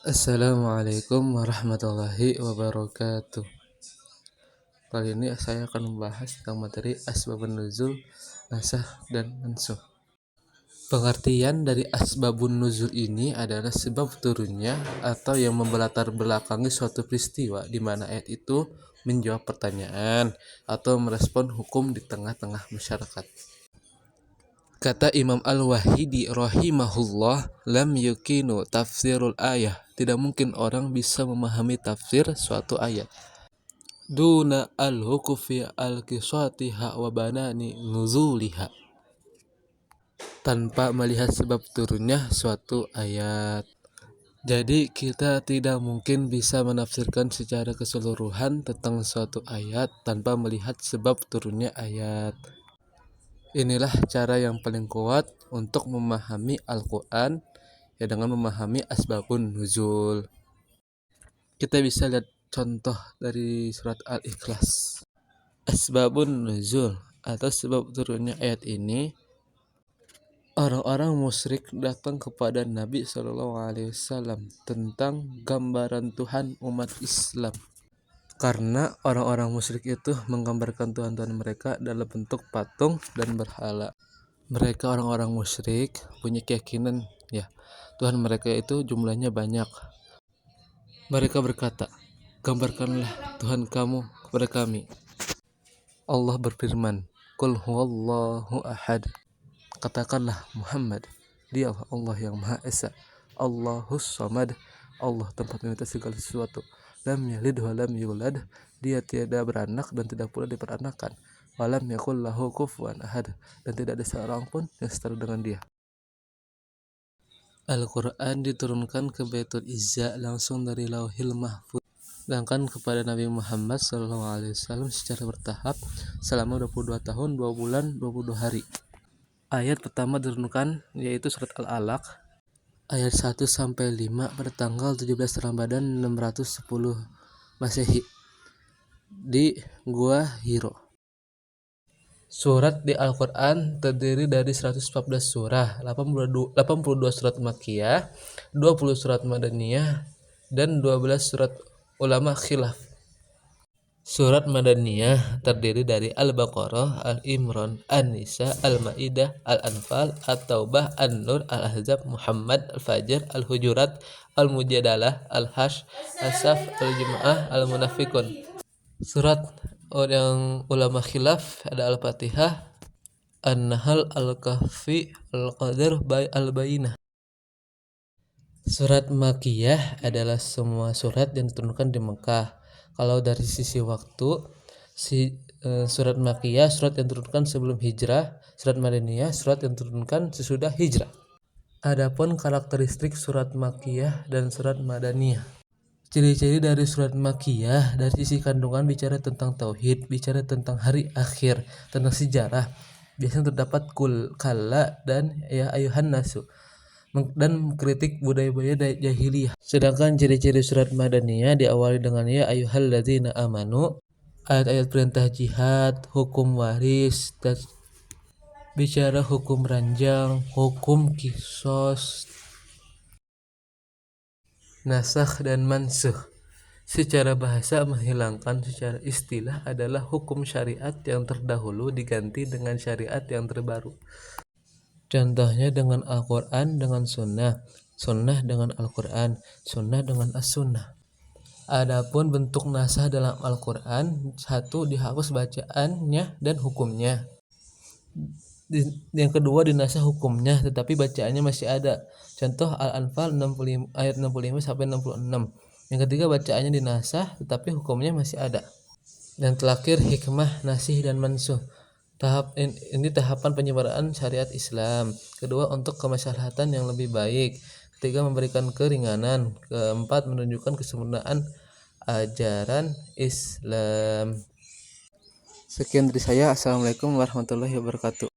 Assalamualaikum warahmatullahi wabarakatuh. Kali ini saya akan membahas tentang materi asbabun nuzul, nasakh, dan mansukh. Pengertian dari asbabun nuzul ini adalah sebab turunnya atau yang membelatar belakangi suatu peristiwa di mana ayat itu menjawab pertanyaan atau merespon hukum di tengah-tengah masyarakat. Kata Imam Al-Wahidi rahimahullah, lam yukinu tafsirul ayah. Tidak mungkin orang bisa memahami tafsir suatu ayat duna al-hukufi al-qisatiha wa banani nuzuliha, tanpa melihat sebab turunnya suatu ayat. Jadi kita tidak mungkin bisa menafsirkan secara keseluruhan tentang suatu ayat tanpa melihat sebab turunnya ayat. Inilah cara yang paling kuat untuk memahami Al-Quran, ya, dengan memahami asbabun nuzul. Kita bisa lihat contoh dari surat Al-Ikhlas. Asbabun nuzul atau sebab turunnya ayat ini, orang-orang musyrik datang kepada Nabi SAW tentang gambaran Tuhan umat Islam. Karena orang-orang musyrik itu menggambarkan Tuhan-Tuhan mereka dalam bentuk patung dan berhala. Mereka orang-orang musyrik punya keyakinan, ya, Tuhan mereka itu jumlahnya banyak. Mereka berkata, gambarkanlah Tuhan kamu kepada kami. Allah berfirman, Qul huwallahu ahad. Katakanlah Muhammad, dialah Allah yang Maha Esa. Allahus Samad, Allah tempat meminta segala sesuatu. Lam yalid wa lam yulad, dia tiada beranak dan tidak pula diperanakan. Walam yakul lahu kufuwan ahad, dan tidak ada seorang pun yang setara dengan dia. Al-Quran diturunkan ke Baitul Izza langsung dari Lauhil Mahfuz, sedangkan kepada Nabi Muhammad SAW secara bertahap selama 22 tahun, 2 bulan, 22 hari. Ayat pertama diturunkan yaitu surat Al-Alaq ayat 1-5 pada tanggal 17 Ramadan 610 Masehi di Gua Hiro. Surat di Al-Quran terdiri dari 114 surah, 82 surat Makkiyah, 20 surat Madaniyah, dan 12 surat ulama khilaf. Surat Madaniyah terdiri dari Al-Baqarah, Al-Imran, An-Nisa, Al-Ma'idah, Al-Anfal, At-Taubah, An-Nur, Al-Ahzab, Muhammad, Al-Fajr, Al-Hujurat, Al-Mujadalah, Al-Hash, As-Saf, Al-Jumu'ah, Al-Munafikun. Surat yang ulama khilaf ada Al-Fatihah, An-Nahl, Al-Kahfi, Al-Qadr, Al-Bayyinah. Surat Makkiyah adalah semua surat yang diturunkan di Mekah. Kalau dari sisi waktu, surat Makkiyah surat yang diturunkan sebelum hijrah, surat Madaniyah surat yang diturunkan sesudah hijrah. Adapun karakteristik surat Makkiyah dan surat Madaniyah. Ciri-ciri dari surat Makkiyah dari sisi kandungan bicara tentang tauhid, bicara tentang hari akhir, tentang sejarah. Biasanya terdapat kalla dan ya ayuhan nasu, dan kritik budaya-budaya jahiliyah. Sedangkan ciri-ciri surat Madaniyah diawali dengan ya ayyuhalladzina amanu, ayat-ayat perintah jihad, hukum waris, dan bicara hukum ranjang, hukum kisos, nasakh dan mansukh. Secara bahasa menghilangkan, secara istilah adalah hukum syariat yang terdahulu diganti dengan syariat yang terbaru. Contohnya dengan Al-Quran dengan Sunnah, Sunnah dengan Al-Quran, Sunnah dengan As-Sunnah. Adapun bentuk nasakh dalam Al-Quran, satu dihapus bacaannya dan hukumnya. Yang kedua dinasakh hukumnya tetapi bacaannya masih ada. Contoh Al-Anfal 65, ayat 65-66. Yang ketiga bacaannya dinasakh tetapi hukumnya masih ada. Dan terakhir hikmah, nasih, dan mansukh. Ini tahapan penyebaran syariat Islam. Kedua, untuk kemaslahatan yang lebih baik. Ketiga, memberikan keringanan. Keempat, menunjukkan kesempurnaan ajaran Islam. Sekian dari saya. Assalamualaikum warahmatullahi wabarakatuh.